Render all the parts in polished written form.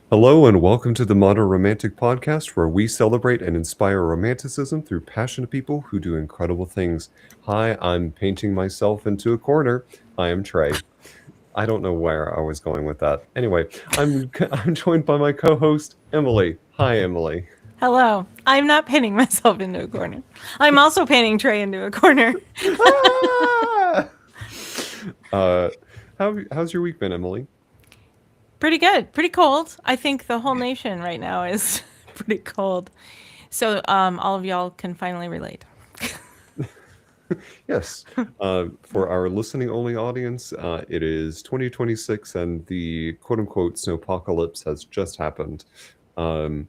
Hello and welcome to the Modern Romantic Podcast, where we celebrate and inspire romanticism through passionate people who do incredible things. Hi, I'm painting myself into a corner. I am Trey. I don't know where I was going with that. Anyway, I'm joined by my co-host Emily. Hi, Emily. Hello. I'm not painting myself into a corner. I'm also painting Trey into a corner. Ah! Uh, how's your week been, Emily? Pretty good. Pretty cold. I think the whole nation right now is pretty cold. So all of y'all can finally relate. Yes. For our listening only audience, it is 2026 and the quote unquote snowpocalypse has just happened. Um,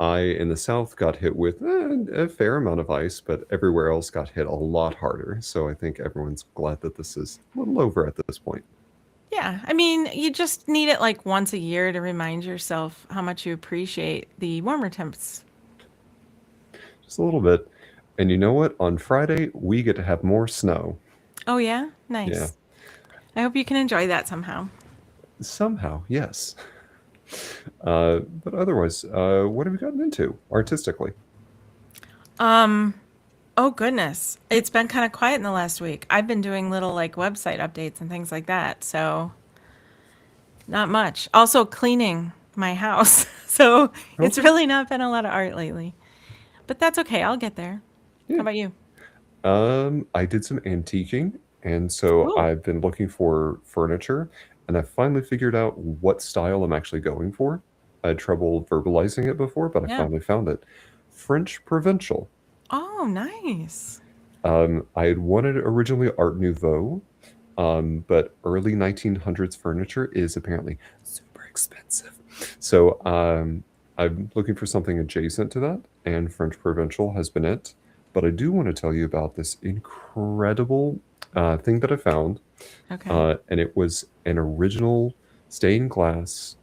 I in the South got hit with a fair amount of ice, but everywhere else got hit a lot harder. So I think everyone's glad that this is a little over at this point. Yeah. I mean, you just need it like once a year to remind yourself how much you appreciate the warmer temps. Just a little bit. And you know what? On Friday, we get to have more snow. Oh, yeah? Yeah. Nice. I hope you can enjoy that somehow. Somehow, yes. But otherwise, what have you gotten into artistically? Um, oh goodness. It's been kind of quiet in the last week. I've been doing little like website updates and things like that. So not much. Also cleaning my house. So it's Okay. really not been a lot of art lately. But that's okay. I'll get there. How Yeah. about you? I did some antiquing, and so Ooh. I've been looking for furniture, and I finally figured out what style I'm actually going for. I had trouble verbalizing it before, but I Yeah. finally found it. French Provincial. Oh, nice. I had wanted originally Art Nouveau, but early 1900s furniture is apparently super expensive. So I'm looking for something adjacent to that, and French Provincial has been it. But I do want to tell you about this incredible thing that I found, Okay. and it was an original stained glass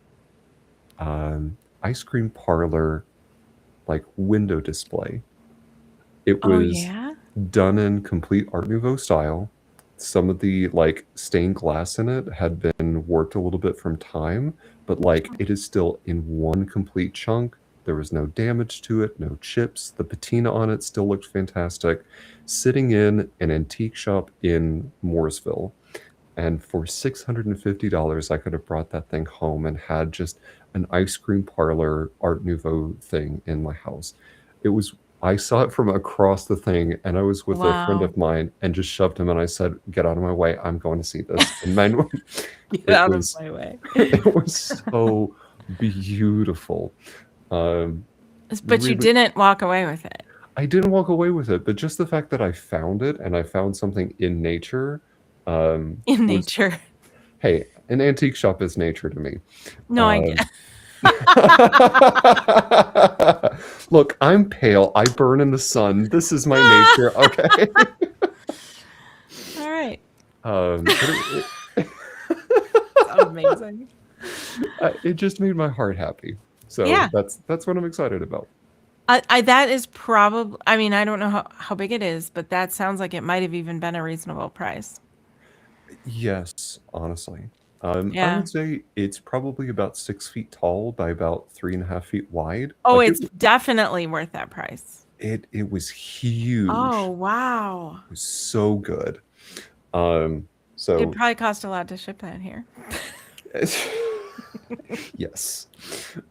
ice cream parlor like window display. It Oh, was yeah. done in complete Art Nouveau style. Some of the like stained glass in it had been warped a little bit from time, but like it is still in one complete chunk. There was no damage to it, no chips. The patina on it still looked fantastic. Sitting in an antique shop in Mooresville, and for $650, I could have brought that thing home and had just an ice cream parlor Art Nouveau thing in my house. It was, I saw it from across the thing, and I was with a friend Wow. of mine and just shoved him, and I said, "Get out of my way! I'm going to see this." And man, Get it out of was, my way. it was so beautiful. Um, But you really, didn't walk away with it. I didn't walk away with it, but just the fact that I found it and I found something in nature In was, nature. hey, an antique shop is nature to me. No, I get. Um, Look, I'm pale. I burn in the sun. This is my nature. Okay. All right. But It's amazing. it just made my heart happy. So Yeah. that's what I'm excited about. I that is probably, I mean, I don't know how big it is, but that sounds like it might have even been a reasonable price. Yes, honestly. I Yeah. would say it's probably about 6 feet tall by about 3.5 feet wide. Oh, Like it's definitely worth that price. it was Oh, huge. wow. It was so good. It So probably cost a lot to ship that here. yes.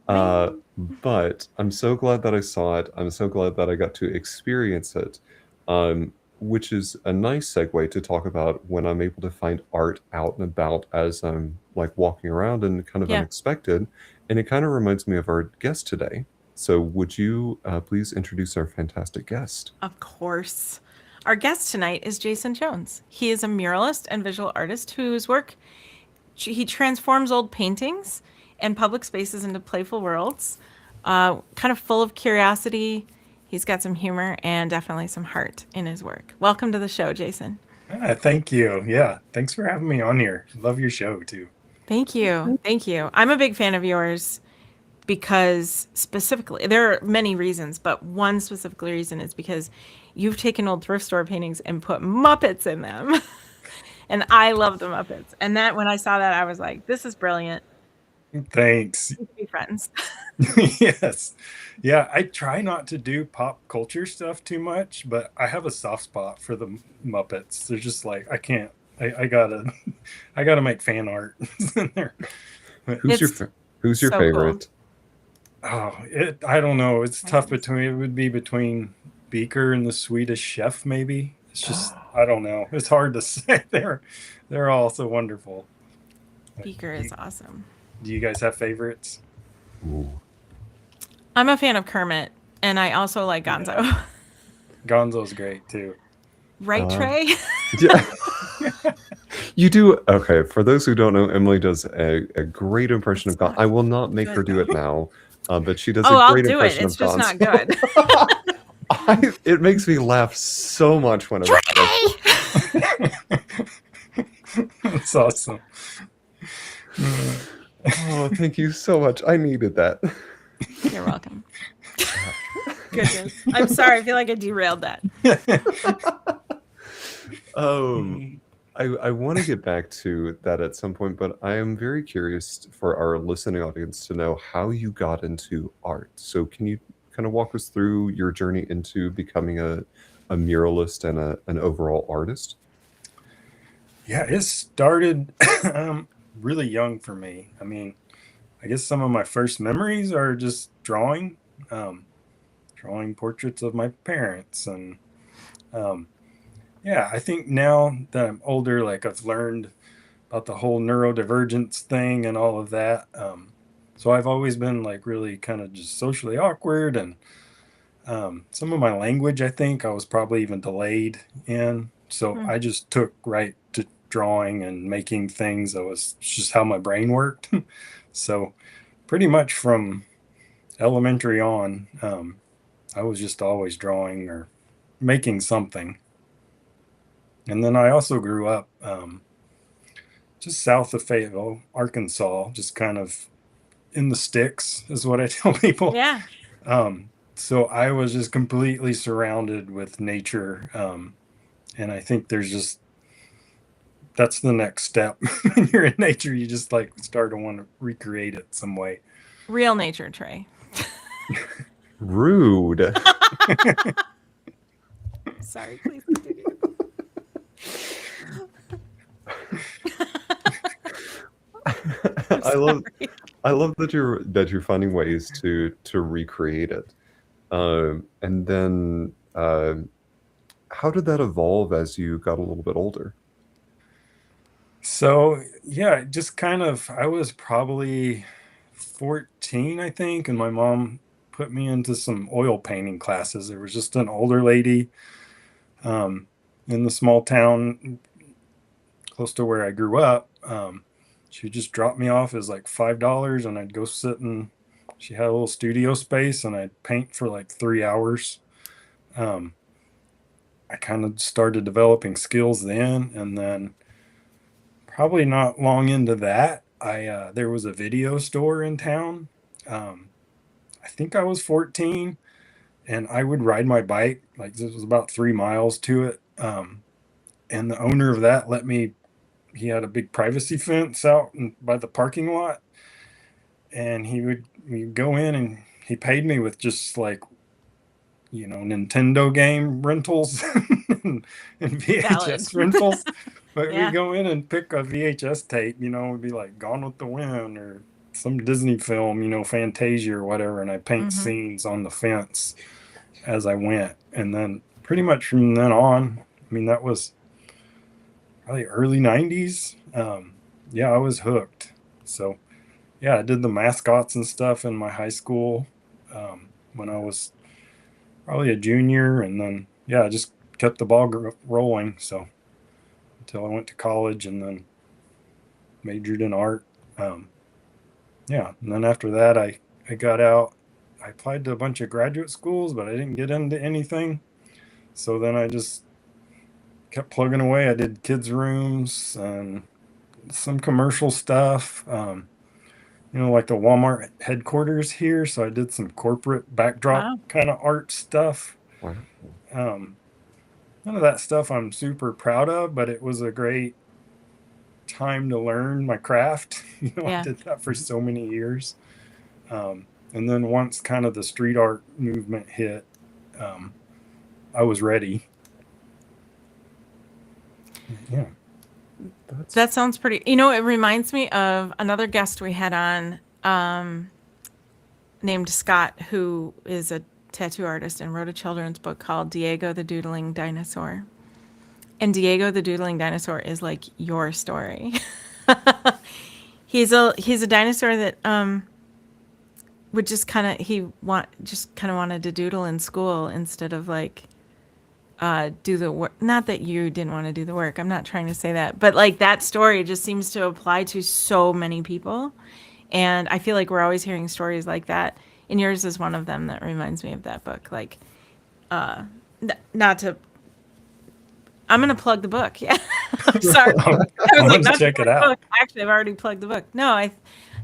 Bing. But I'm so glad that I saw it. I'm so glad that I got to experience it. Which is a nice segue to talk about when I'm able to find art out and about as I'm like walking around and kind of Yeah, unexpected. And it kind of reminds me of our guest today. So would you please introduce our fantastic guest? of course. Our guest tonight is Jason Jones. He is a muralist and visual artist whose work he transforms old paintings and public spaces into playful worlds, kind of full of curiosity. He's got some humor and definitely some heart in his work. Welcome to the show, Jason. Thank you. Yeah, thanks for having me on here. Love your show too. Thank you. Thank you. I'm a big fan of yours because specifically, there are many reasons, but one specific reason is because you've taken old thrift store paintings and put Muppets in them. And I love the Muppets. And that when I saw that, I was like, this is brilliant. Thanks. We can be friends. Yes. Yeah, I try not to do pop culture stuff too much, but I have a soft spot for the Muppets. They're just like I can't. I gotta. I gotta make fan art in there. But, Who's It's who's your so cool. favorite? I don't know. It's tough between. It would be between Beaker and the Swedish Chef, maybe. It's just I don't know. It's hard to say. They're all so wonderful. Beaker is awesome. Do you guys have favorites? Ooh. I'm a fan of Kermit, and I also like Gonzo. Yeah. Gonzo's great too. Right, Trey? Yeah. You do. Okay, for those who don't know, Emily does a great impression of Gonzo. I will not make her do it now, but she does a I'll great do it. impression It's of just Gonzo. not good. It makes me laugh so much when I That's awesome. Oh, thank you so much. I needed that. You're welcome. Goodness. I'm sorry. I feel like I derailed that. I want to get back to that at some point, but I am very curious for our listening audience to know how you got into art. So can you kind of walk us through your journey into becoming a muralist and an overall artist? Yeah, it started really young for me. I mean, I guess some of my first memories are just drawing, drawing portraits of my parents. And yeah, I think now that I'm older, like I've learned about the whole neurodivergence thing and all of that. So I've always been like really kind of just socially awkward. And some of my language, I think I was probably even delayed in. So I just took right to drawing and making things. That was just how my brain worked. So pretty much from elementary on, I was just always drawing or making something. And then I also grew up just south of Fayetteville, Arkansas, just kind of in the sticks, is what I tell people. Yeah. So I was just completely surrounded with nature. And I think that's the next step. When you're in nature, you just like start to want to recreate it some way. Real nature, Trey. Rude. Sorry, please continue. I love that you're finding ways to recreate it. And then how did that evolve as you got a little bit older? So yeah, just kind of I was probably 14, I think, and my mom put me into some oil painting classes. There was just an older lady in the small town close to where I grew up. She just dropped me off as like $5, and I'd go sit in. She had a little studio space, and I'd paint for like 3 hours. Um, I kind of started developing skills then, and then probably not long into that, I there was a video store in town. Um, I think I was 14, and I would ride my bike. Like this was about 3 miles to it. And the owner of that let me. He had a big privacy fence out by the parking lot, and we'd go in, and he paid me with just like Nintendo game rentals and VHS rentals. But Yeah. we go in and pick a VHS tape, it'd be like Gone with the Wind or some Disney film, Fantasia or whatever, and I paint scenes on the fence as I went. And then pretty much from then on, I mean, that was probably early 90s. Yeah, I was hooked. So yeah, I did the mascots and stuff in my high school when I was probably a junior, and then yeah, I just kept the ball rolling. So until I went to college and then majored in art. Yeah, and then after that, I got out. I applied to a bunch of graduate schools, but I didn't get into anything. So then I just kept plugging away. I did kids' rooms and some commercial stuff. Like the Walmart headquarters here. So I did some corporate backdrop kind of art stuff. Wow. None of that stuff I'm super proud of, but it was a great time to learn my craft. I Yeah. did that for so many years. And then once kind of the street art movement hit, I was ready. Yeah. That sounds pretty. You know, it reminds me of another guest we had on, named Scott, who is a tattoo artist and wrote a children's book called Diego the Doodling Dinosaur. And Diego the Doodling Dinosaur is like your story. He's a dinosaur that would just kind of wanted to doodle in school instead of like do the work. Not that you didn't want to do the work. I'm not trying to say that, but like that story just seems to apply to so many people, and I feel like we're always hearing stories like that. And yours is one of them that reminds me of that book. Like, not to. I'm gonna plug the book. Yeah, I'm sorry. I was like, Let's not to check plug it the out. book. Actually, I've already plugged the book. No,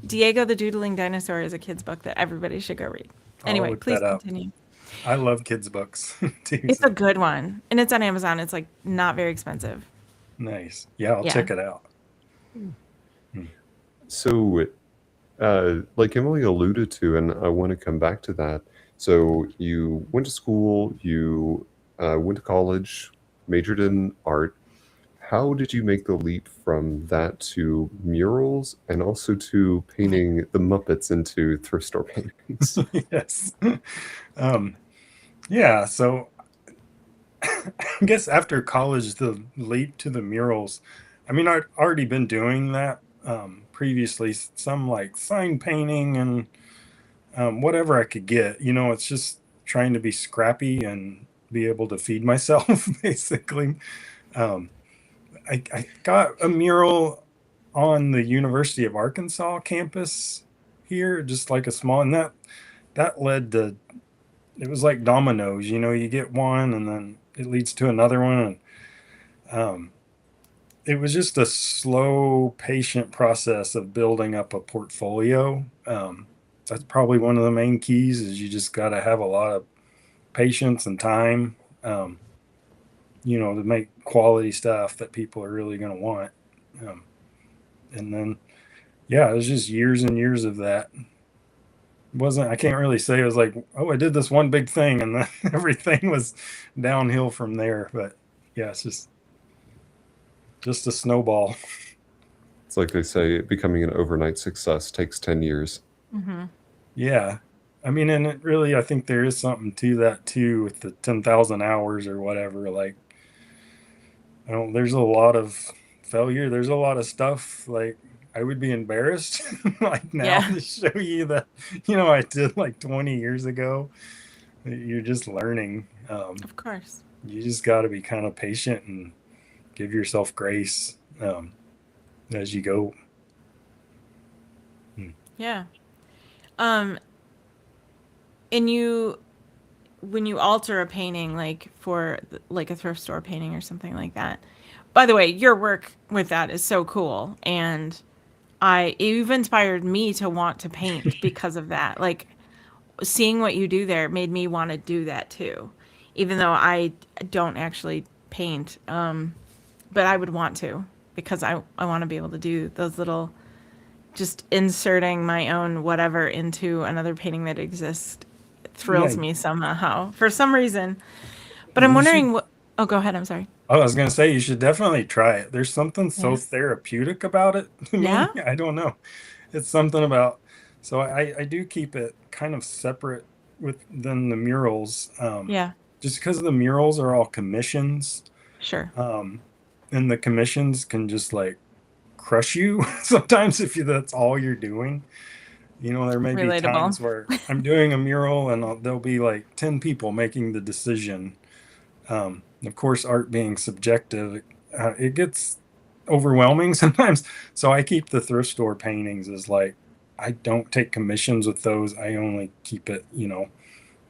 Diego the Doodling Dinosaur is a kid's book that everybody should go read. I'll Anyway, look please that up. continue. I love kids' books too. It's So a good one, and it's on Amazon. It's like not very expensive. nice. Yeah, I'll Yeah. check it out. So, like Emily alluded to, and I want to come back to that. So, you went to school, you went to college, majored in art. How did you make the leap from that to murals and also to painting the Muppets into thrift store paintings? Yes. Um, yeah, so I guess after college, the leap to the murals, I mean, I'd already been doing that previously, some like sign painting and whatever I could get. It's just trying to be scrappy and be able to feed myself, basically. Um, I got a mural on the University of Arkansas campus here, just like a small, and that led to, it was like dominoes. You get one and then it leads to another one, and it was just a slow, patient process of building up a portfolio. That's probably one of the main keys, is you just got to have a lot of patience and time, to make quality stuff that people are really going to want. And then, yeah, it was just years and years of that. I can't really say it was like, oh, I did this one big thing and then everything was downhill from there. But yeah, it's just a snowball. It's like they say, becoming an overnight success takes 10 years. Yeah. I mean, and it really, I think there is something to that too, with the 10,000 hours or whatever. Like, there's a lot of failure. There's a lot of stuff like I would be embarrassed like now Yeah. to show you that, I did like 20 years ago. You're just learning. Of course. You just got to be kind of patient and give yourself grace as you go. Yeah. And when you alter a painting, like for like a thrift store painting or something like that. By the way, your work with that is so cool, and you've inspired me to want to paint because of that. Like, seeing what you do there made me want to do that too, even though I don't actually paint. But I would want to, because I want to be able to do those little, just inserting my own whatever into another painting that exists thrills Yeah. me somehow for some reason. But I'm You wondering should- what. Oh, go ahead. I'm sorry. I was going to say, you should definitely try it. There's something so Yeah. therapeutic about it to me. Yeah? I don't know. It's something about, so I do keep it kind of separate than the murals. Yeah. Just because the murals are all commissions. Sure. And the commissions can just like crush you sometimes if that's all you're doing. There may be Relatable. times where I'm doing a mural and there'll be like 10 people making the decision. Of course, art being subjective, it gets overwhelming sometimes. So I keep the thrift store paintings as like, I don't take commissions with those. I only keep it,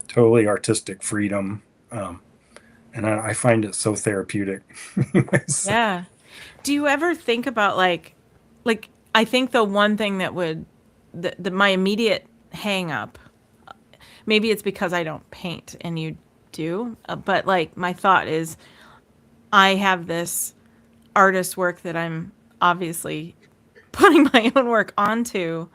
totally artistic freedom. And I find it so therapeutic. So, Yeah. Do you ever think about like I think the one thing that would my immediate hang up, maybe it's because I don't paint and you do, but like my thought is I have this artist work that I'm obviously putting my own work onto,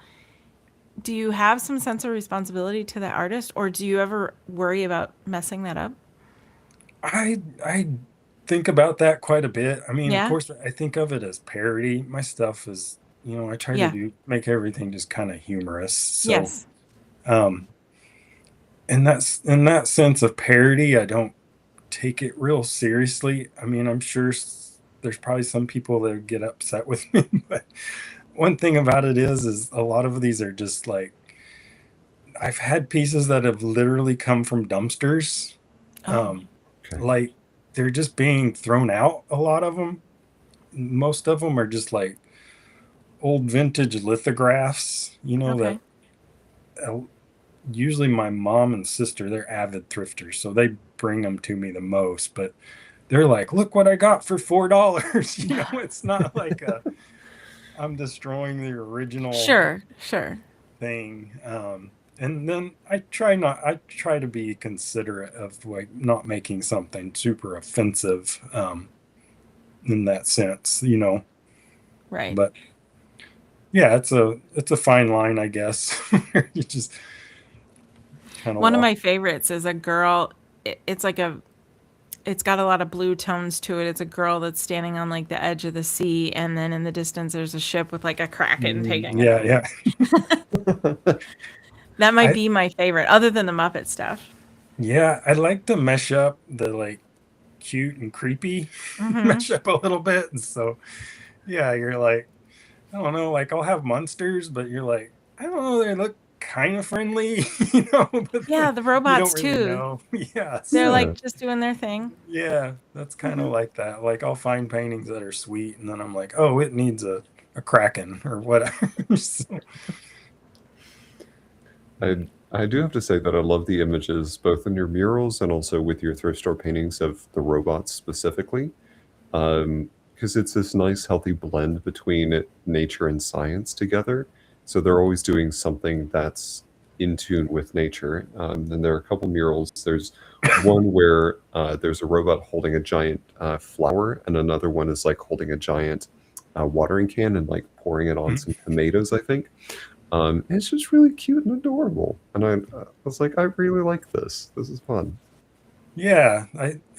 do you have some sense of responsibility to the artist, or do you ever worry about messing that up? I think about that quite a bit. I mean, of Yeah. course, I think of it as parody. My stuff is, I try to Yeah. make everything just kind of humorous. So, Yes. um, and that's in that sense of parody, I don't take it real seriously. I mean, I'm sure there's probably some people that get upset with me, but one thing about it is a lot of these are just like I've had pieces that have literally come from dumpsters. Oh, Um, Okay. like they're just being thrown out. A lot of them, most of them are just like old vintage lithographs. That okay. uh, usually my mom and sister, they're avid thrifters, so they bring them to me the most. But they're like, look what I got for $4. It's not like I'm destroying the original Sure, sure. thing. And then I try to be considerate of like not making something super offensive, in that sense. Right. But yeah, it's a fine line, I guess. You just kind of One of walk. my favorites is a girl. It's like it's got a lot of blue tones to it. It's a girl that's standing on like the edge of the sea, and then in the distance there's a ship with like a kraken taking it Yeah, over. yeah. That might I be my favorite, other than the Muppet stuff. Yeah, I like to mesh up the like cute and creepy Mm-hmm. mesh up a little bit. And so yeah, you're like, I don't know, like I'll have monsters, but you're like, I don't know, they look kind of friendly, but Yeah, the you don't robots really too. know. Yeah, They're so Yeah. like just doing their thing. yeah, that's kind of Hmm. like that. Like I'll find paintings that are sweet, and then I'm like, oh, it needs a kraken or whatever. So, I do have to say that I love the images both in your murals and also with your thrift store paintings of the robots specifically, because it's this nice, healthy blend between nature and science together. So they're always doing something that's in tune with nature. And there are a couple murals. There's one where there's a robot holding a giant flower, and another one is like holding a giant watering can and like pouring it on some tomatoes, I think. It's just really cute and adorable. And I was like, I really like this. This is fun. yeah,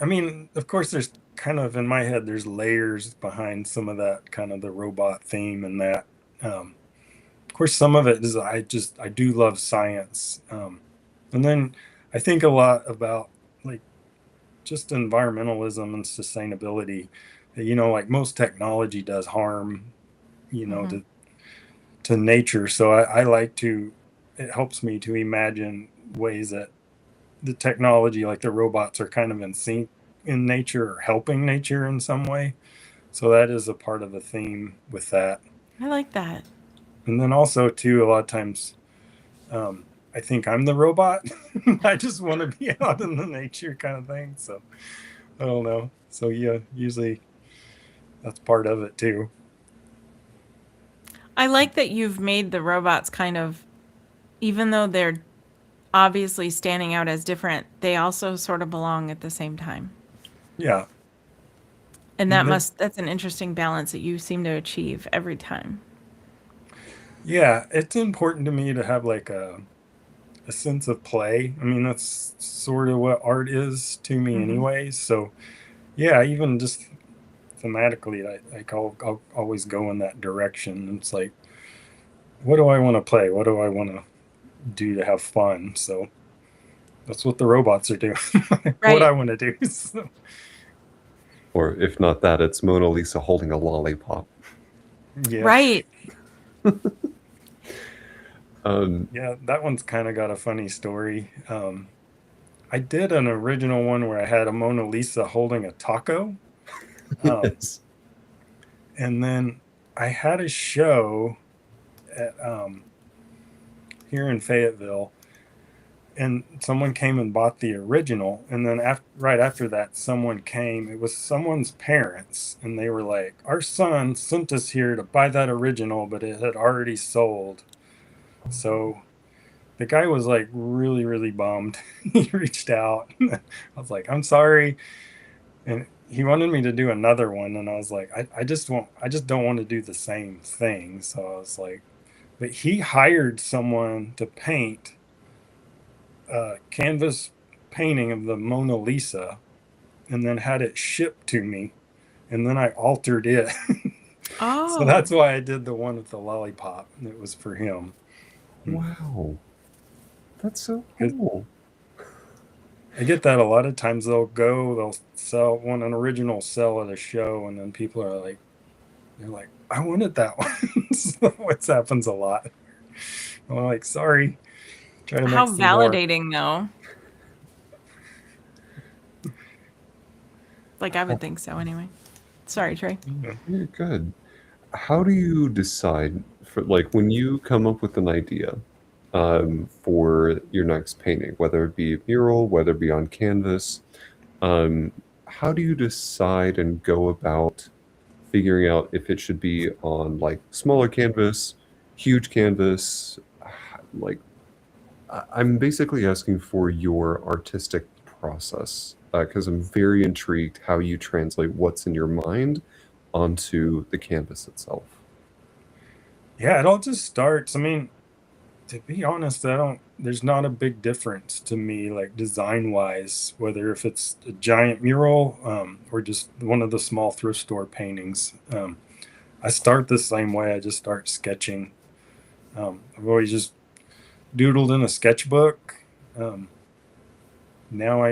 I mean, of course, there's kind of in my head, there's layers behind some of that kind of the robot theme and that. Of course, some of it is I do love science, and then I think a lot about like just environmentalism and sustainability. Like most technology does harm, Hmm. to nature. So I like to. It helps me to imagine ways that the technology, like the robots, are kind of in sync in nature or helping nature in some way. So that is a part of the theme with that. I like that. And then also too, a lot of times, I think I'm the robot. I just want to be out in the nature kind of thing. So I don't know. So yeah, usually that's part of it too. I like that you've made the robots kind of, even though they're obviously standing out as different, they also sort of belong at the same time. Yeah. And And that's an interesting balance that you seem to achieve every time. yeah, it's important to me to have like a sense of play. I mean, that's sort of what art is to me Hmm. anyway. So yeah, even just thematically, I'll always go in that direction. It's like, what do I want to play? What do I want to do to have fun? So that's what the robots are doing. What I Right. want to do. So, Or if not that, it's Mona Lisa holding a lollipop. yeah, Right. Um, yeah, that one's kind of got a funny story. I did an original one where I had a Mona Lisa holding a taco. Um, yes. and then I had a show at, here in Fayetteville, and someone came and bought the original. And then right after that, someone came. It was someone's parents, and they were like, "Our son sent us here to buy that original, but it had already sold." So the guy was like really, really bummed. He reached out. I was like, "I'm sorry," and he wanted me to do another one, and I was like, I just don't want to do the same thing. So I was like, but he hired someone to paint a canvas painting of the Mona Lisa, and then had it shipped to me, and then I altered it. So Oh, that's why I did the one with the lollipop. It was for him. Wow. That's so 'Cause cool. I get that a lot of times. They'll sell one an original sell at a show, and then people are like, they're like, I wanted that one. So what happens a lot. I'm like, sorry, try to how make some more. validating though. Like I would think so anyway. Sorry, Trey. Yeah. You're good. How do you decide for like when you come up with an idea for your next painting, whether it be a mural, whether it be on canvas, um, how do you decide and go about figuring out if it should be on like smaller canvas, huge canvas? Like, I'm basically asking for your artistic process because I'm very intrigued how you translate what's in your mind onto the canvas itself. Yeah, it all just starts. I mean, to be honest, there's not a big difference to me, like design wise, whether if it's a giant mural or just one of the small thrift store paintings. I start the same way. I just start sketching. I've always just doodled in a sketchbook. Um, Now I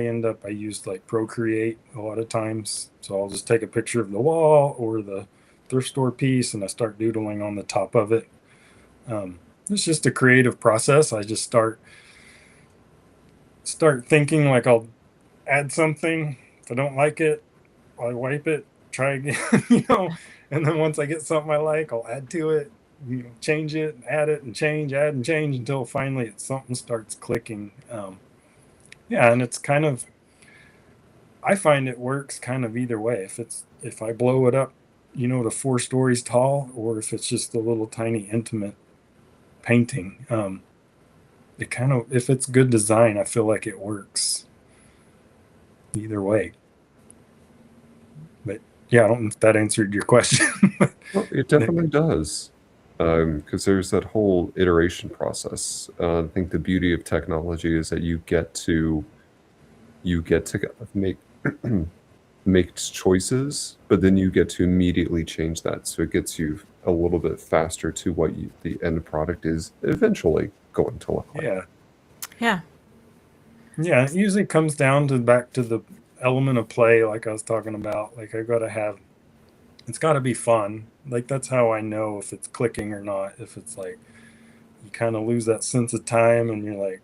use like Procreate a lot of times. So I'll just take a picture of the wall or the thrift store piece and I start doodling on the top of it. It's just a creative process. I just start thinking like I'll add something. If I don't like it, I wipe it, try again, and then once I get something I like, I'll add to it, change it, add it and change, add and change until finally something starts clicking. Yeah, and it's kind of, I find it works kind of either way. If I blow it up, to 4 stories tall, or if it's just a little tiny intimate painting. It kind of, if it's good design, I feel like it works either way. But yeah, I don't know if that answered your question. Well, it definitely does, because there's that whole iteration process. I think the beauty of technology is that you get to make make choices, but then you get to immediately change that. So it gets you a little bit faster to what the end product is eventually going to look like. Yeah. Yeah. Yeah. It usually comes down to back to the element of play, like I was talking about. Like it's got to be fun. Like that's how I know if it's clicking or not. If it's like you kind of lose that sense of time and you're like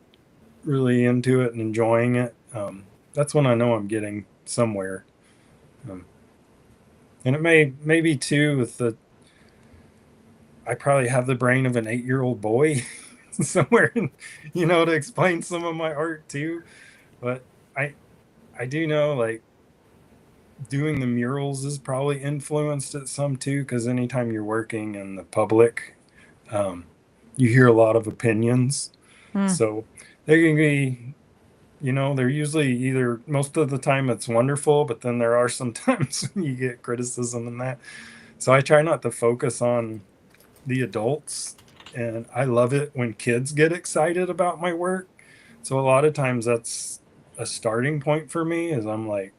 really into it and enjoying it, that's when I know I'm getting somewhere. Um, and it may be too with I probably have the brain of an 8-year-old boy somewhere, to explain some of my art too. But I I do know like doing the murals is probably influenced it some too, because anytime you're working in the public, um, you hear a lot of opinions. Hmm. So they can be, they're usually either most of the time it's wonderful, but then there are some times when you get criticism and that. So I try not to focus on the adults, and I love it when kids get excited about my work. So a lot of times that's a starting point for me is I'm like,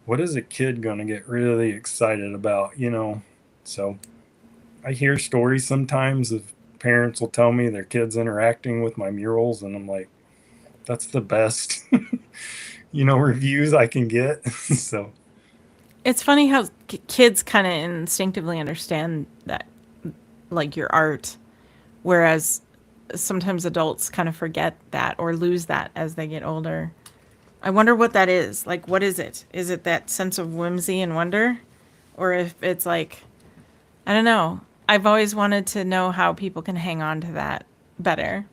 what is a kid going to get really excited about, So I hear stories sometimes of parents will tell me their kids interacting with my murals, and I'm like, that's the best, reviews I can get. So It's funny how kids kind of instinctively understand that, like your art, whereas sometimes adults kind of forget that or lose that as they get older. I wonder what that is. Like, what is it? Is it that sense of whimsy and wonder? Or if it's like, I don't know. I've always wanted to know how people can hang on to that better.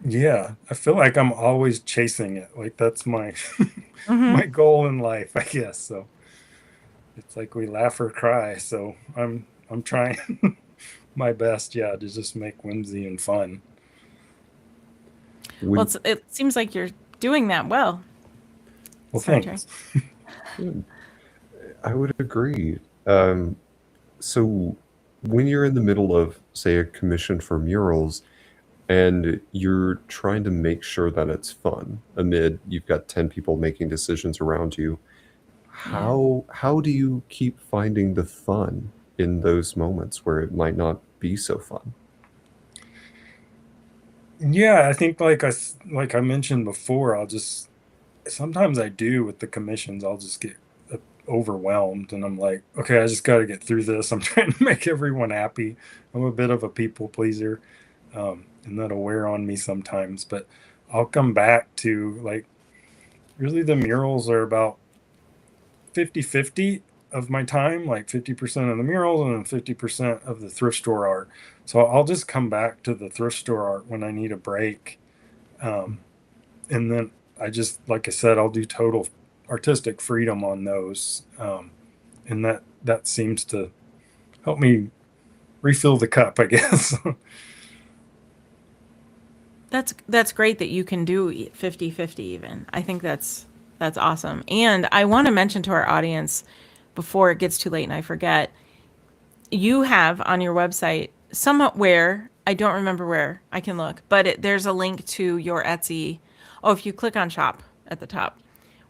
yeah, I feel like I'm always chasing it. Like that's my Mm-hmm. my goal in life, I guess. So it's like we laugh or cry. So I'm trying my best, yeah, to just make whimsy and fun. Well, When it seems like you're doing that well. Well, Sorry, Trey. thanks. Good. I would agree. So when you're in the middle of, say, a commission for murals, and you're trying to make sure that it's fun amid you've got 10 people making decisions around you, Yeah. how do you keep finding the fun in those moments where it might not be so fun? Yeah, I think like I mentioned before, I'll just sometimes I do with the commissions, I'll just get overwhelmed and I'm like, okay, I just got to get through this. I'm trying to make everyone happy. I'm a bit of a people pleaser, and that'll wear on me sometimes, but I'll come back to like really the murals are about 50-50 of my time, like 50% of the murals and then 50% of the thrift store art. So I'll just come back to the thrift store art when I need a break. And then I just, like I said, I'll do total artistic freedom on those. And that seems to help me refill the cup, I guess. That's great that you can do 50-50 even. I think that's awesome. And I want to mention to our audience before it gets too late and I forget, you have on your website somewhere, I don't remember where, I can look, but there's a link to your Etsy. Oh, if you click on shop at the top,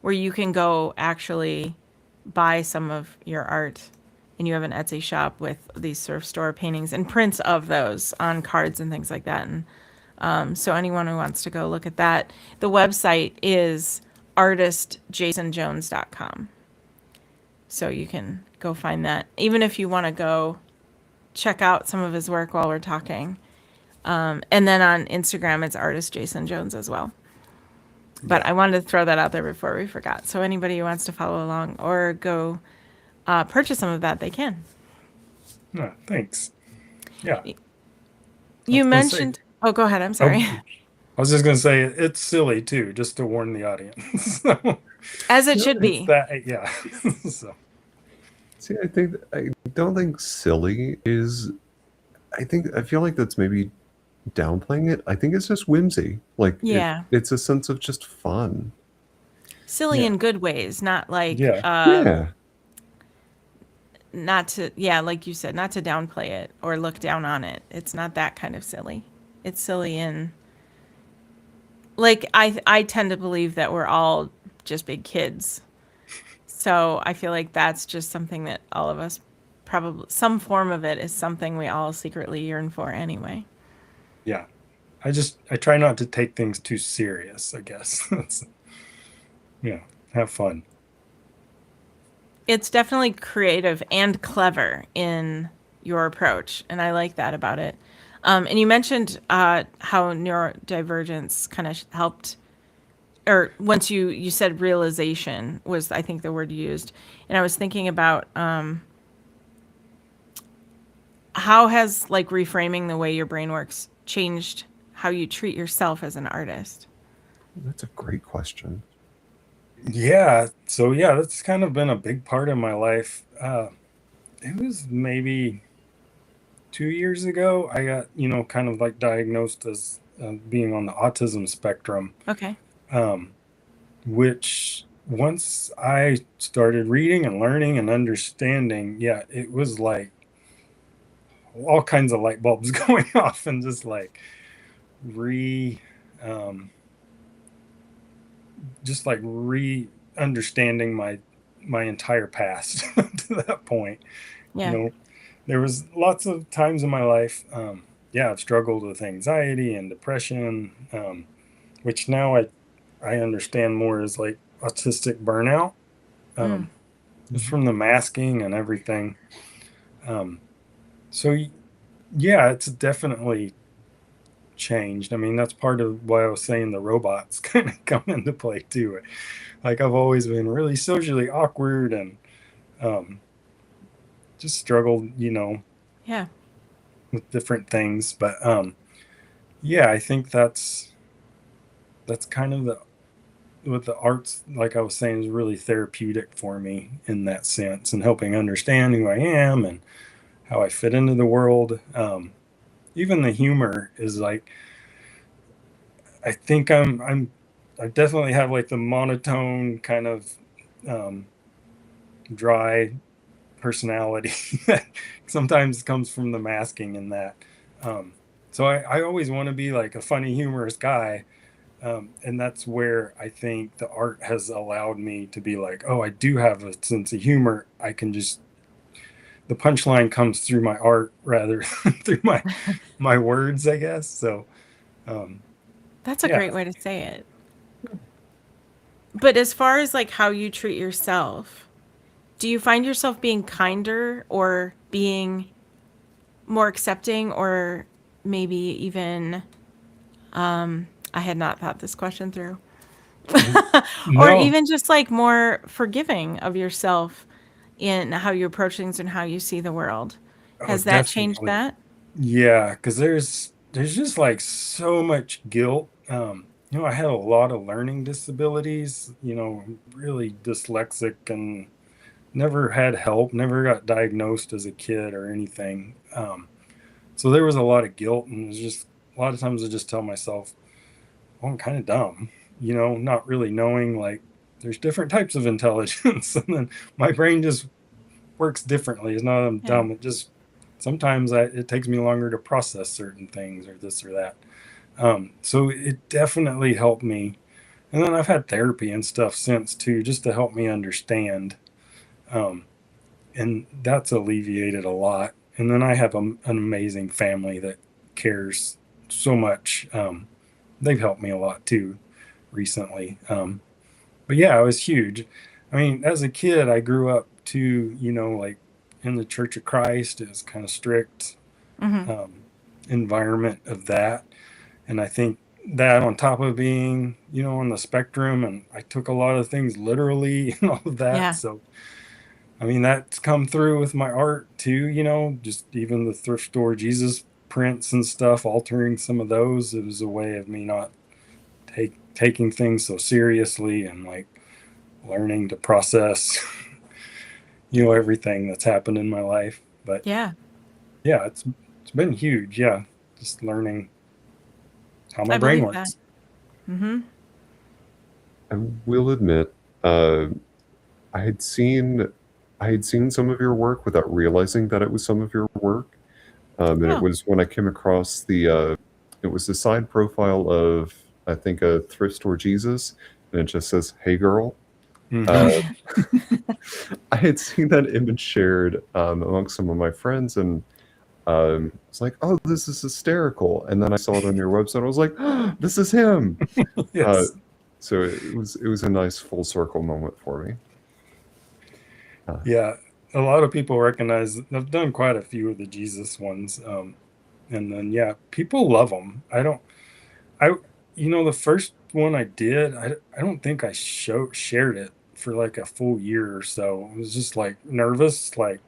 where you can go actually buy some of your art. And you have an Etsy shop with these surf store paintings and prints of those on cards and things like that. And so anyone who wants to go look at that, the website is artistjasonjones.com. So you can go find that. Even if you want to go check out some of his work while we're talking. And then on Instagram, it's artist Jason Jones as well. But I wanted to throw that out there before we forgot. So anybody who wants to follow along or go purchase some of that, they can. No, thanks. Yeah. You mentioned... Oh, go ahead. I'm sorry. I was just going to say it's silly too, just to warn the audience. As it should be. Yeah. So. See, I don't think silly is. I feel like that's maybe downplaying it. I think it's just whimsy. Like, yeah, it's a sense of just fun. Silly in good ways, not like not to like you said, not to downplay it or look down on it. It's not that kind of silly. It's silly in like I tend to believe that we're all just big kids. So I feel like that's just something that all of us probably, some form of it is something we all secretly yearn for anyway. Yeah. I try not to take things too serious, I guess. Yeah, have fun. It's definitely creative and clever in your approach, and I like that about it. And you mentioned how neurodivergence kind of helped, or once you said realization was, I think, the word you used. And I was thinking about how has like reframing the way your brain works changed how you treat yourself as an artist? That's a great question. Yeah. So yeah, that's kind of been a big part of my life. It was maybe 2 years ago. I got, kind of like diagnosed as being on the autism spectrum. Okay. Which once I started reading and learning and understanding, yeah, it was like all kinds of light bulbs going off and just like um, understanding my entire past to that point. Yeah. There was lots of times in my life, I've struggled with anxiety and depression, which now I understand more as like autistic burnout, just from the masking and everything. So yeah, it's definitely changed. I mean, that's part of why I was saying the robots kind of come into play too. Like I've always been really socially awkward and just struggled, Yeah. with different things. But I think that's kind of with the arts, like I was saying, is really therapeutic for me in that sense and helping understand who I am and how I fit into the world. Even the humor is like, I think I definitely have like the monotone kind of dry personality that sometimes comes from the masking in that. So I always want to be like a funny, humorous guy. And that's where I think the art has allowed me to be like, oh, I do have a sense of humor. I can just, the punchline comes through my art rather than through my words, I guess. So, That's a yeah. great way to say it. But as far as like how you treat yourself, do you find yourself being kinder or being more accepting or maybe even I had not thought this question through. Or No. even just like more forgiving of yourself in how you approach things and how you see the world. Oh, Has that changed definitely. that? Yeah, because there's just like so much guilt. I had a lot of learning disabilities, really dyslexic and never had help, never got diagnosed as a kid or anything. So there was a lot of guilt, and it was just a lot of times I just tell myself, oh, I'm kind of dumb, not really knowing like there's different types of intelligence, and then my brain just works differently. It's not I'm Yeah. dumb. It just sometimes it takes me longer to process certain things or this or that. So it definitely helped me. And then I've had therapy and stuff since too, just to help me understand. Um, and that's alleviated a lot. And then I have an amazing family that cares so much. They've helped me a lot too recently. But yeah, it was huge. I mean, as a kid, I grew up to, like in the Church of Christ. It was kind of strict Hmm. um, environment of that. And I think that on top of being, on the spectrum, and I took a lot of things literally and all of that. Yeah. So, I mean, that's come through with my art too, just even the thrift store Jesus prints and stuff, altering some of those. It was a way of me not taking things so seriously and like learning to process everything that's happened in my life. But Yeah. yeah, it's been huge. Yeah, just learning how my I brain believe that. works. Hmm. I will admit, uh, I had seen I had seen some of your work without realizing that it was some of your work. And it Oh, was when I came across it was the side profile of, I think, a thrift store Jesus, and it just says, "Hey girl." Hmm. Uh, oh yeah. I had seen that image shared amongst some of my friends, and it's like, "Oh, this is hysterical." And then I saw it on your website. I was like, "Oh, this is him." Uh, Yes. so it was a nice full circle moment for me. Uh, Yeah. A lot of people recognize. I've done quite a few of the Jesus ones, and then yeah, people love them. I don't. I the first one I did, I don't think I shared it for like a full year or so. I was just like nervous, like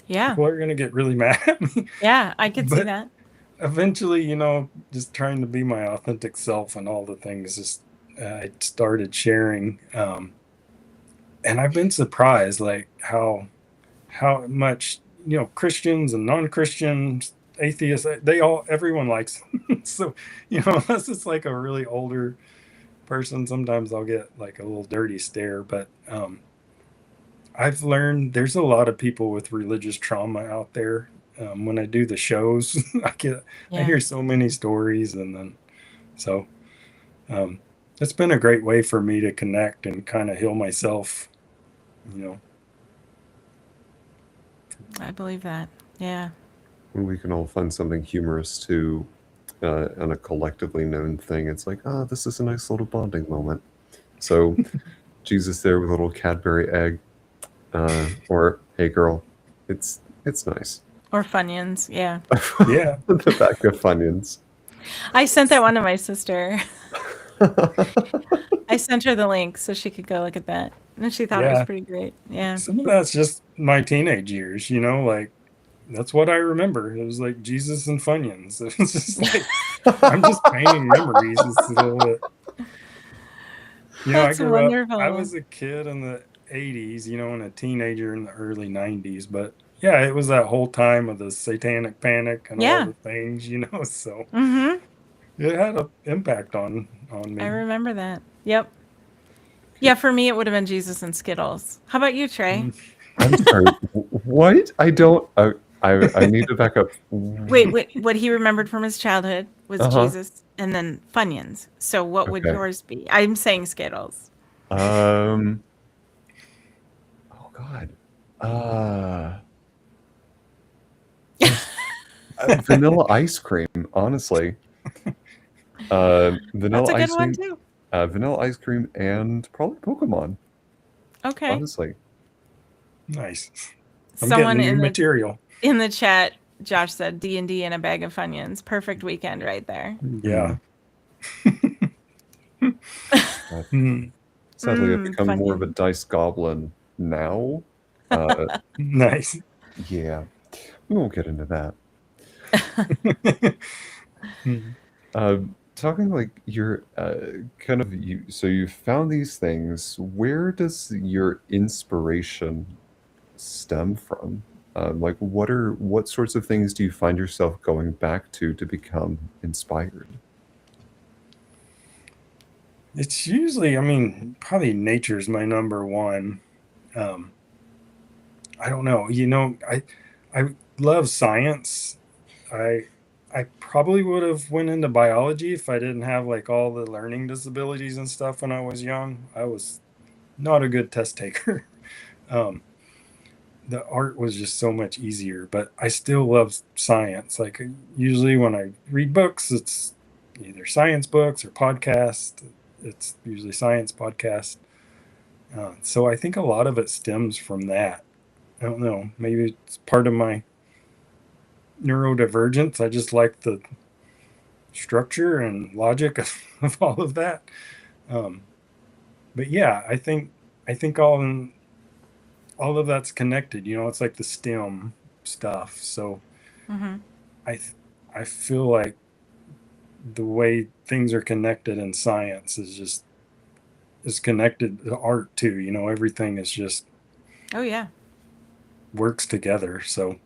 Yeah. people are gonna get really mad at me. Yeah. I could see But that. eventually, just trying to be my authentic self and all the things, just I started sharing, and I've been surprised, like how much Christians and non-Christians, atheists, everyone likes them. So unless it's like a really older person, sometimes I'll get like a little dirty stare. But I've learned there's a lot of people with religious trauma out there. When I do the shows, I Yeah. hear so many stories, and then so um, it's been a great way for me to connect and kind of heal myself. You know, I believe that. Yeah. we can all find something humorous too, on a collectively known thing. It's like, oh, this is a nice little bonding moment. So Jesus there with a little Cadbury egg, or hey girl, it's nice. Or Funyuns. Yeah. yeah, The back of Funyuns. I sent that one to my sister. I sent her the link so she could go look at that. And she thought it was yeah. pretty great. Yeah. Some of that's just my teenage years. Like that's what I remember. It was like Jesus and Funyuns. It was just like I'm just painting memories. It's a little bit. I That's grew up. I wonderful. was a kid in the '80s. And a teenager in the early '90s. But yeah, it was that whole time of the Satanic Panic and all Yeah. the things. So Mm-hmm. it had an impact on I me. remember that. Yep. Yeah, for me it would have been Jesus and Skittles. How about you, Trey? I'm sorry. What? I don't. I need to back up. Wait, what he remembered from his childhood was Uh-huh. Jesus and then Funyuns. So what would Okay. yours be? I'm saying Skittles. Oh God. Uh, vanilla ice cream. Honestly, That's vanilla a good one icing, too. vanilla ice cream, and probably Pokemon. Okay. Honestly. Nice. I'm Someone getting new material. in the chat, Josh said D&D and a bag of Funyuns. Perfect weekend right there. Yeah. Mm, Sadly, I've become more of a Funyuns. dice goblin now. nice. Yeah, we won't get into that. Mm. Talking like you're kind of you. So you found these things. Where does your inspiration stem from? Like, what sorts of things do you find yourself going back to become inspired? It's usually, I mean, probably nature's my number one. Um, I don't know. I love science. I I probably would have went into biology if I didn't have like all the learning disabilities and stuff when I was young. I was not a good test taker. um, the art was just so much easier, but I still love science. Like usually when I read books, it's either science books or podcasts. It's usually science podcast. So I think a lot of it stems from that. I don't know. Maybe it's part of my neurodivergence. I just like the structure and logic of all of that. Um, but yeah, I think all of that's connected. It's like the STEM stuff. So Mm-hmm. I feel like the way things are connected in science is connected to art too. Everything is just Oh yeah. works together. So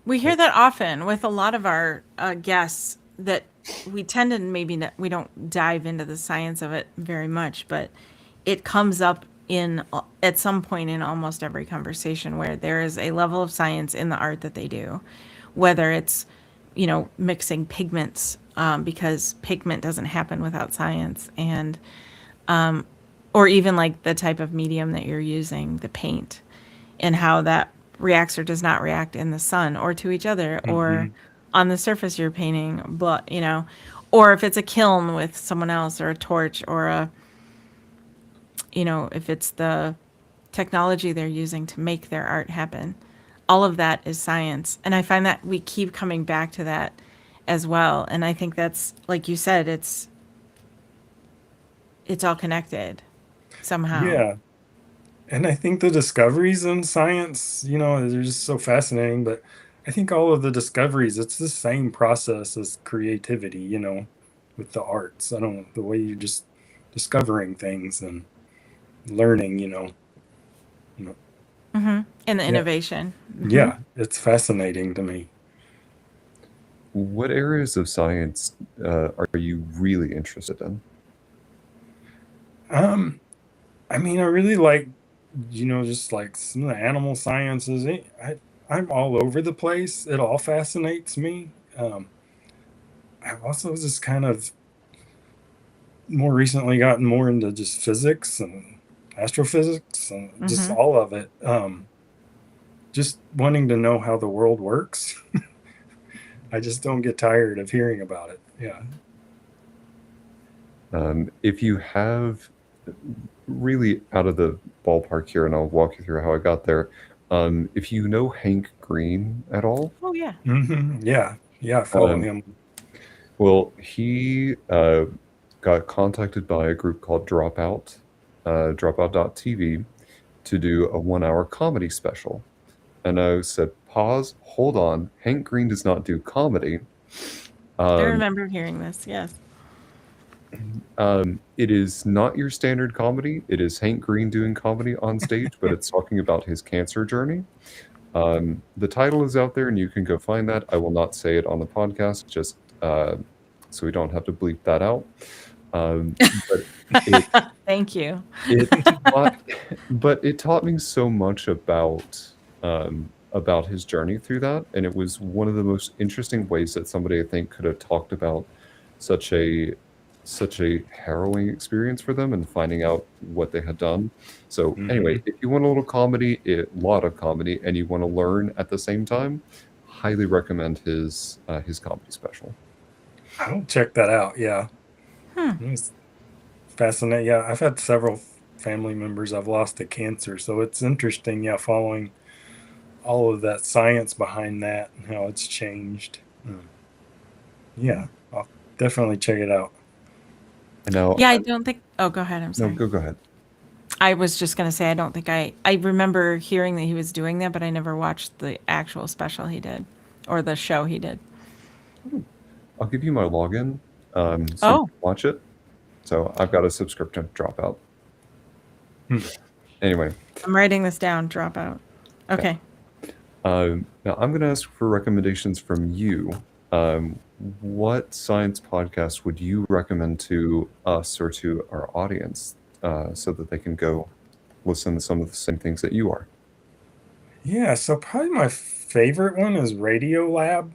We hear that often with a lot of our guests that we tend to maybe not, we don't dive into the science of it very much, but it comes up in at some point in almost every conversation where there is a level of science in the art that they do, whether it's mixing pigments because pigment doesn't happen without science, and or even like the type of medium that you're using, the paint, and how that reacts or does not react in the sun or to each other or mhm. on the surface you're painting, but or if it's a kiln with someone else or a torch or if it's the technology they're using to make their art happen. All of that is science. And I find that we keep coming back to that as well. And I think that's, like you said, it's all connected somehow. Yeah. And I think the discoveries in science, they're just so fascinating. But I think all of the discoveries, it's the same process as creativity, with the arts. I don't know, the way you're just discovering things and learning, you know. And the Yeah. innovation. Yeah, it's fascinating to me. What areas of science are you really interested in? Um, I mean, I really like, just like some of the animal sciences. I'm all over the place. It all fascinates me. I've also just kind of more recently gotten more into just physics and astrophysics and just all of it. Just wanting to know how the world works. I just don't get tired of hearing about it. Yeah. If you have really out of the ballpark here, and I'll walk you through how I got there. If you know Hank Green at all, Oh, yeah. Yeah. Yeah. I follow um, him. well, he got contacted by a group called Dropout.tv to do a 1 hour comedy special. And I said, pause, hold on. Hank Green does not do comedy. I Um, remember hearing this. Yes. it is not your standard comedy. It is Hank Green doing comedy on stage, but it's talking about his cancer journey. The title is out there, and you can go find that. I will not say it on the podcast, just so we don't have to bleep that out. But it, Thank you. But it taught me so much about his journey through that, and it was one of the most interesting ways that somebody I think could have talked about such a such a harrowing experience for them and finding out what they had done. So anyway, if you want a little comedy, a lot of comedy, and you want to learn at the same time, highly recommend his comedy special. I'll check that out. Yeah. It's fascinating. Yeah, I've had several family members I've lost to cancer, so it's interesting. Yeah, following all of that science behind that and how it's changed. Yeah, I'll definitely check it out. And now, Yeah, I don't think. Oh, go ahead. I'm no, sorry. go ahead. I was just gonna say I don't think I remember hearing that he was doing that, but I never watched the actual special he did or the show he did. I'll give you my login, so you Oh. can watch it. So I've got a subscription dropout. Anyway, I'm writing this down. Drop out. Okay. now I'm going to ask for recommendations from you. What science podcast would you recommend to us or to our audience so that they can go listen to some of the same things that you are? Yeah, so probably my favorite one is Radio Lab.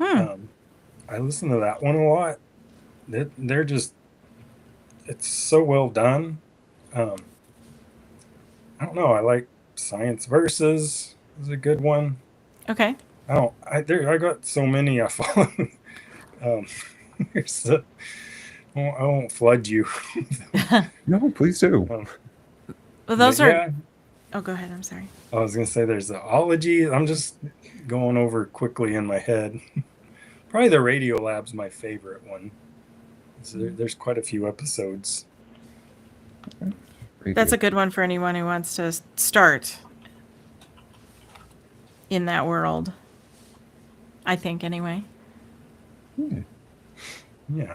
I listen to that one a lot. They're just, it's so well done. I don't know. I like Science Versus is a good one. Okay. I got so many I follow. There's I won't flood you. No, please do. Well, those But are. yeah, Oh, go ahead. I'm sorry. I was gonna say there's the ology. I'm just going over quickly in my head. Probably the Radio Lab's my favorite one. So there's quite a few episodes. That's a good one for anyone who wants to start in that world. I think, anyway. Yeah.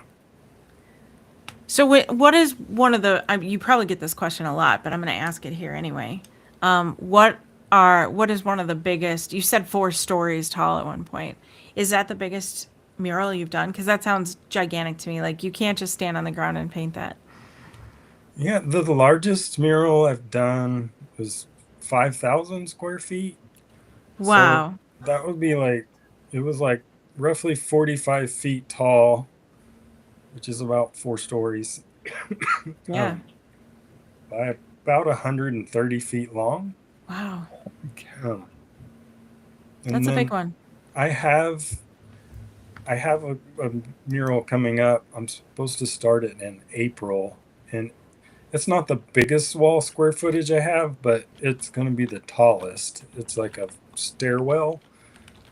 So, what is one of the? You probably get this question a lot, but I'm going to ask it here anyway. What is one of the biggest? You said 4 stories tall at one point. Is that the biggest mural you've done? Because that sounds gigantic to me. Like you can't just stand on the ground and paint that. Yeah, the largest mural I've done was 5,000 square feet. Wow. So that would be like, it was like roughly 45 feet tall, which is about 4 stories. Yeah. By about 130 feet long. Wow. And That's a big one. I have a mural coming up. I'm supposed to start it in April, and it's not the biggest wall square footage I have, but it's going to be the tallest. It's like a stairwell,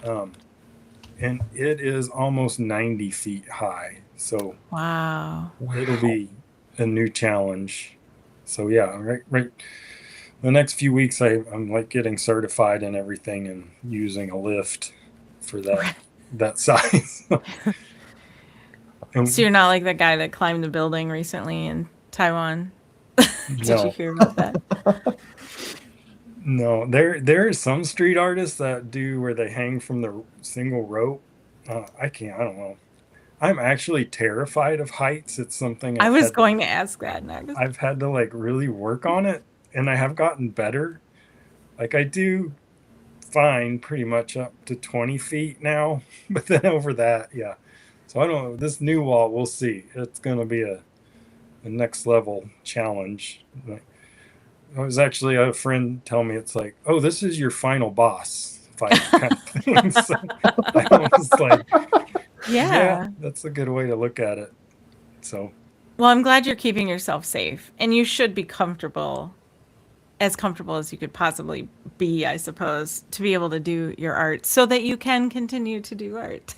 and it is almost 90 feet high. So Wow. it'll be a new challenge. So yeah, right. The next few weeks, I'm like getting certified and everything, and using a lift for that size. So you're not like that guy that climbed the building recently in Taiwan. Did you hear about that? No, there are some street artists that do where they hang from the single rope. I can't. I don't know. I'm actually terrified of heights. It's something I was going to ask that next. I've had to like really work on it, and I have gotten better. Like I do fine pretty much up to 20 feet now, but then over that, yeah. So I don't know. This new wall, we'll see. It's going to be a next level challenge. I was actually a friend tell me it's like, oh, this is your final boss fight kind of thing. So I was like, yeah, that's a good way to look at it. So, well, I'm glad you're keeping yourself safe, and you should be comfortable as you could possibly be, I suppose, to be able to do your art so that you can continue to do art.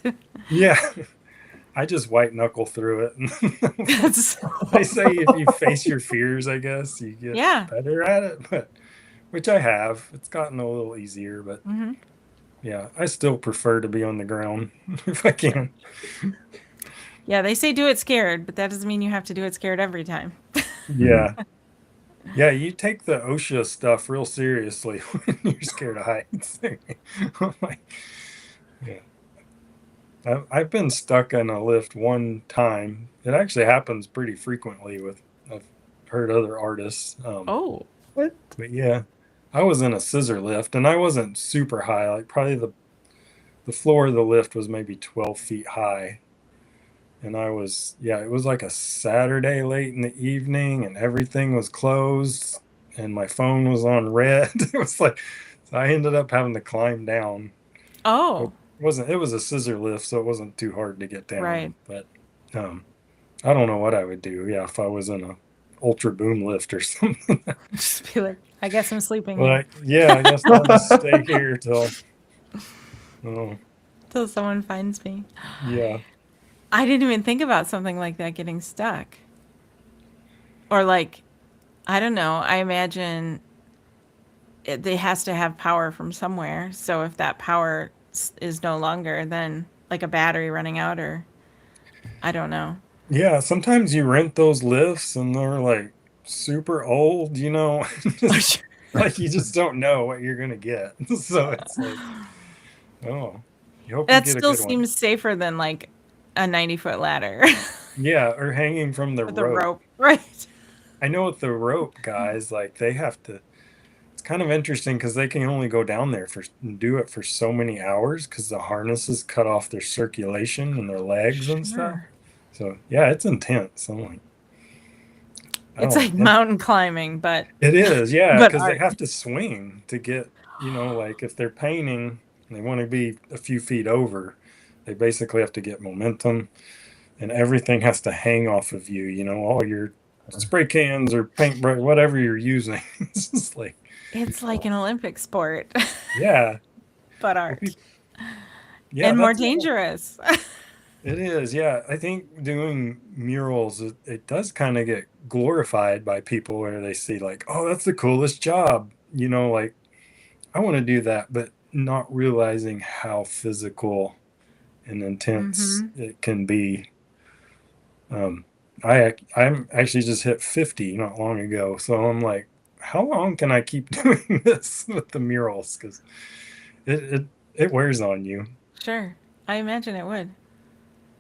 Yeah. I just white knuckle through it. That's They say if you face your fears, I guess you get better at it, but which I have. It's gotten a little easier, but yeah, I still prefer to be on the ground if I can. Yeah, they say do it scared, but that doesn't mean you have to do it scared every time. Yeah. Yeah, you take the OSHA stuff real seriously when you're scared of heights. Yeah. I've been stuck in a lift one time. It actually happens pretty frequently with heard other artists. Oh, What? But yeah, I was in a scissor lift, and I wasn't super high. Like probably the floor of the lift was maybe 12 feet high. And I was, yeah, it was like a Saturday late in the evening, and everything was closed, and my phone was on red. It was like, so I ended up having to climb down. oh, It was a scissor lift, so it wasn't too hard to get right. down. But um, I don't know what I would do. Yeah, if I was in a ultra boom lift or something. Just be like, I guess I'm sleeping here Like, yeah, I guess I'll just stay here till. Oh, till someone finds me. yeah. I didn't even think about something like that getting stuck. Or like, I don't know. I imagine it has to have power from somewhere. So if that power is no longer, then like a battery running out, or I don't know. Yeah, sometimes you rent those lifts and they're like super old, you know, just like you just don't know what you're gonna get. So it's like, oh, you hope you That get a still good one. seems safer than like a 90-foot ladder Yeah, or hanging from the with a rope. rope, right? I know with the rope guys, like they have to, it's kind of interesting because they can only go down there for do it for so many hours because the harnesses cut off their circulation and their legs and stuff. Sure. So yeah, it's intense. I'm like, I It's don't like know. mountain climbing, but It is, yeah, but because they art. have to swing to get, you know, like if they're painting and they want to be a few feet over, they basically have to get momentum and everything has to hang off of you, you know, all your spray cans or paintbrush, whatever you're using. It's just like, It's like an Olympic sport, yeah, but well, art yeah, and more that's what dangerous. it is. Yeah, I think doing murals, it does kind of get glorified by people where they see like, oh, that's the coolest job, you know, like I want to do that, but not realizing how physical and intense Hmm. it can be. Um, I'm actually just hit 50 not long ago, so I'm like, how long can I keep doing this with the murals? Because it, it it wears on you. Sure, I imagine it would.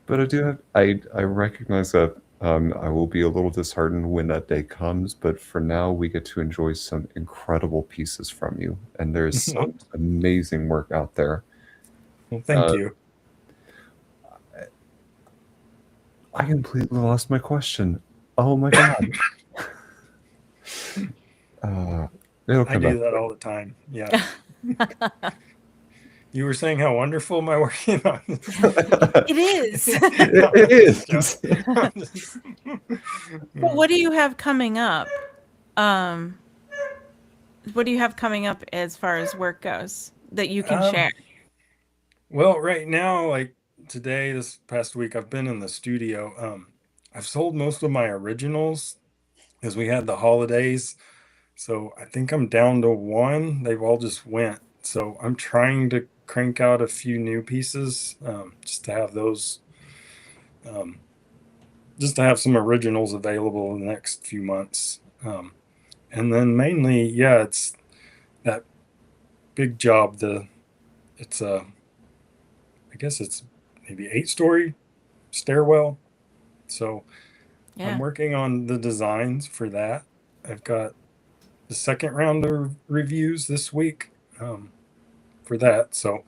But I do have I recognize that I will be a little disheartened when that day comes, but for now we get to enjoy some incredible pieces from you, and there's Well, some amazing work out there. thank Uh, you. I completely lost my question. Oh my god. Uh, it'll I come do back. that all the time. Yeah. You were saying how wonderful my work is. It is. It is. But what do you have coming up? Um, what do you have coming up as far as work goes that you can um, share? well, right now, like today, this past week, I've been in the studio. I've sold most of my originals as we had the holidays. So I think I'm down to one. They've all just went. So I'm trying to crank out a few new pieces, just to have those, um, just to have some originals available in the next few months. And then mainly, yeah, it's that big job. It's I guess it's maybe 8-story stairwell. So I'm Yeah. working on the designs for that. I've got the second round of reviews this week, for that. So,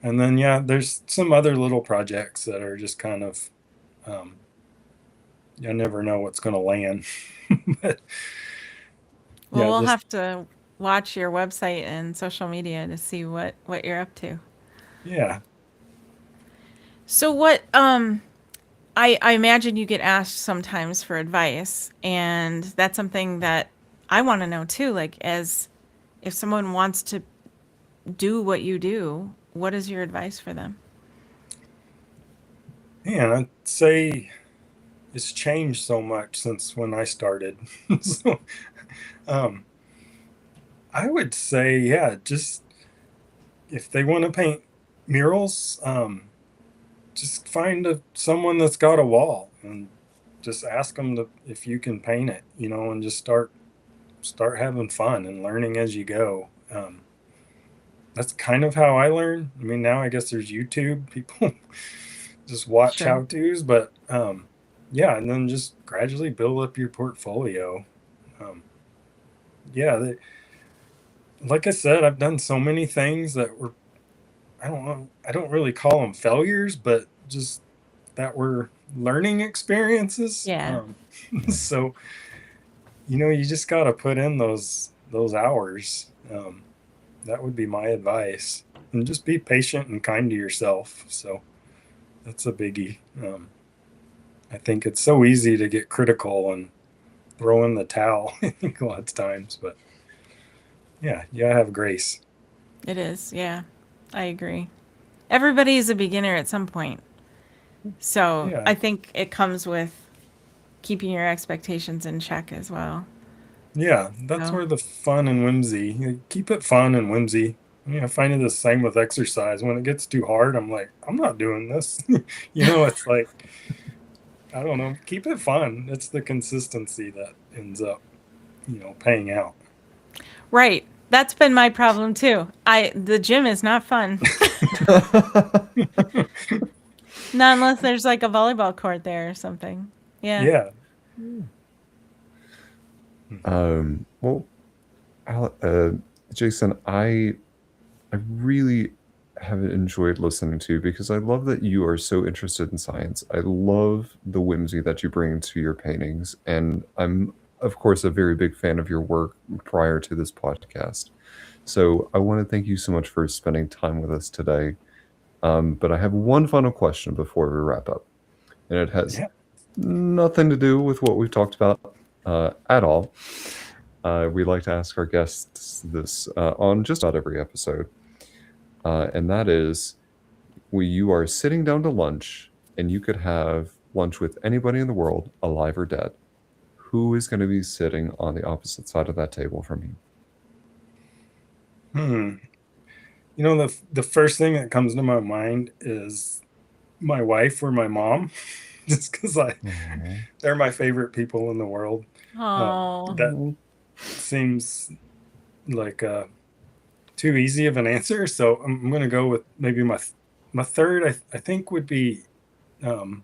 and then yeah, there's some other little projects that are just kind of, um, I never know what's going to land. But Well, yeah, we'll just have to watch your website and social media to see what you're up to. yeah, So what I imagine you get asked sometimes for advice, and that's something that I want to know too, like as if someone wants to do what you do, what is your advice for them? man, I'd say it's changed so much since when I started. So, um, I would say, yeah, just if they want to paint murals, just find someone that's got a wall and just ask them if you can paint it, you know, and just start having fun and learning as you go. That's kind of how I learn. I mean, now I guess there's YouTube. People just watch Sure. how tos, but yeah, and then just gradually build up your portfolio. Yeah, like I said, I've done so many things that were, I don't know, I don't really call them failures, but just that were learning experiences. Yeah. So, you just got to put in those hours. That would be my advice. And just be patient and kind to yourself. So that's a biggie. I think it's so easy to get critical and throw in the towel, I think, a lot of times. But yeah, you gotta have grace. It is. Yeah. I agree. Everybody is a beginner at some point. So Yeah. I think it comes with keeping your expectations in check as well. Yeah, that's So, where the fun and whimsy, keep it fun and whimsy. I find it the same with exercise. When it gets too hard, I'm like, I'm not doing this. It's like, I don't know, keep it fun. It's the consistency that ends up, paying out. right. That's been my problem too. The gym is not fun. Not unless there's like a volleyball court there or something. Yeah. Yeah. Well, Jason, I really have enjoyed listening to you because I love that you are so interested in science. I love the whimsy that you bring to your paintings, and I'm, of course, a very big fan of your work prior to this podcast. So I want to thank you so much for spending time with us today. But I have one final question before we wrap up, and it has Yeah. nothing to do with what we've talked about at all. We like to ask our guests this on just about every episode, and that is, when you are sitting down to lunch and you could have lunch with anybody in the world, alive or dead, who is going to be sitting on the opposite side of that table from you? The first thing that comes to my mind is my wife or my mom, just because they're my favorite people in the world. Oh. That seems like too easy of an answer, so I'm going to go with maybe my third. I think would be, I'm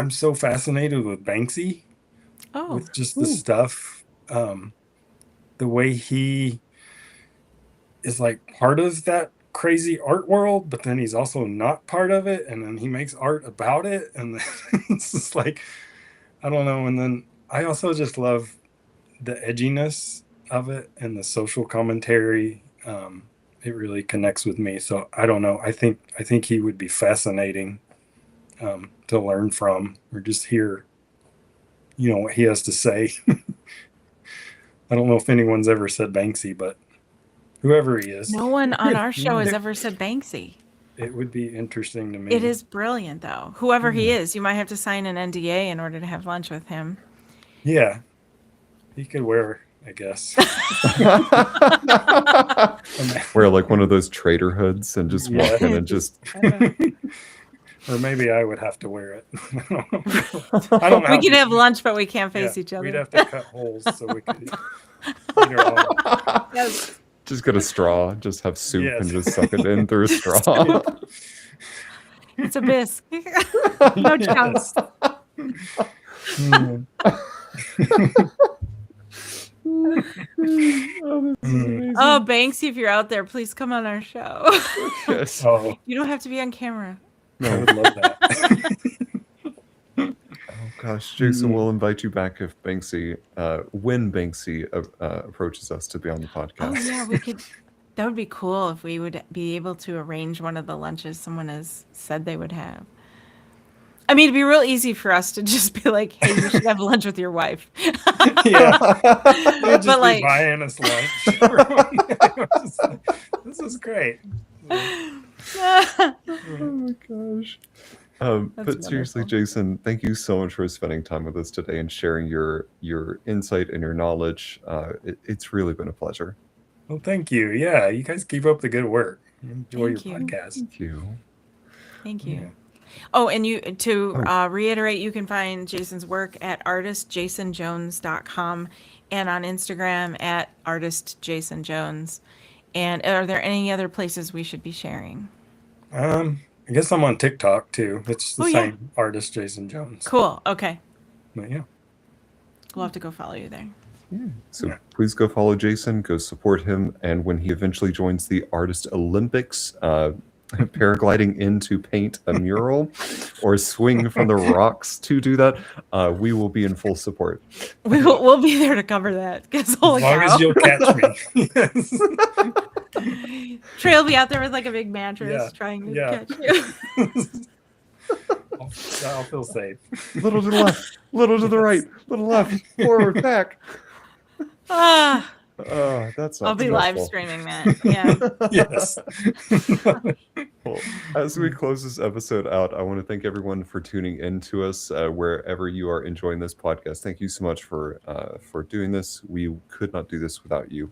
so fascinated with Banksy, Oh. with just the stuff, the way he is like part of that crazy art world, but then he's also not part of it, and then he makes art about it, and then it's just like, I don't know. And then I also just love the edginess of it and the social commentary. It really connects with me. So I don't know. I think he would be fascinating to learn from, or just hear, what he has to say. I don't know if anyone's ever said Banksy, but whoever he is, No one on our show has ever said Banksy. it would be interesting to me. It is brilliant, though. Whoever he is, you might have to sign an NDA in order to have lunch with him. Yeah, he could wear, I guess. Wear like one of those trader hoods and just walk in and just. Or maybe I would have to wear it. I don't know. We can have lunch, but we can't face each other. We'd have to cut holes so we could eat on. Yes. Just get a straw, just have soup Yes. and just suck it in through a straw. It's a bisque. No chance. Mm. Oh, Banksy, if you're out there, please come on our show. Yes. Oh, You don't have to be on camera. I would love that. Oh gosh, Jason, we'll invite you back if Banksy, when Banksy approaches us to be on the Oh, podcast. yeah, we could. That would be cool if we would be able to arrange one of the lunches someone has said they would have. I mean, it'd be real easy for us to just be like, hey, you should have lunch with your wife. Yeah. They'd just But, be like- buying us lunch. Just like, this is great. Oh my gosh. But That's seriously, wonderful. Jason, thank you so much for spending time with us today and sharing your insight and your knowledge. It's really been a pleasure. Well, thank you. Yeah, you guys keep up the good work. Enjoy Thank your you. podcast. Thank you. Thank you. Yeah. Oh, and reiterate, you can find Jason's work at artistjasonjones.com and on Instagram at artistjasonjones. And are there any other places we should be sharing? I guess I'm on TikTok too. It's the Oh, yeah. same artist, Jason Jones. Cool. Okay. But yeah. We'll have to go follow you there. Yeah. So Yeah. please go follow Jason, go support him, and when he eventually joins the Artist Olympics, paragliding in to paint a mural or swing from the rocks to do that, we will be in full support. We'll be there to cover that. 'Cause As holy long cow. as you'll catch me. Yes. Trey will be out there with like a big mattress Yeah, trying to yeah. catch you. I'll feel safe. Little to the left, little to the Yes. right, little left, forward, back. Ah, That's not I'll be live stressful. streaming that. Yeah. Yes. Well, as we close this episode out, I want to thank everyone for tuning in to us wherever you are enjoying this podcast. Thank you so much for doing this. We could not do this without you.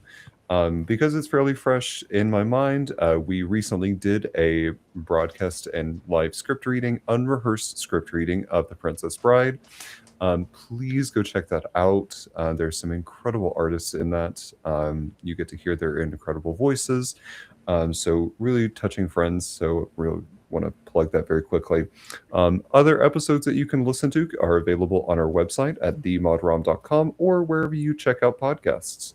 Because it's fairly fresh in my mind, we recently did a broadcast and live script reading, unrehearsed script reading of The Princess Bride. Please go check that out. There's some incredible artists in that. You get to hear their incredible voices. So really touching friends. So really want to plug that very quickly. Other episodes that you can listen to are available on our website at themodrom.com or wherever you check out podcasts.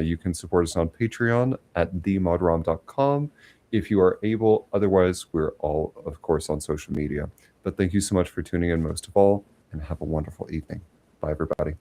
You can support us on Patreon at themodrom.com if you are able. Otherwise, we're all, of course, on social media. But thank you so much for tuning in most of all, and have a wonderful evening. Bye, everybody.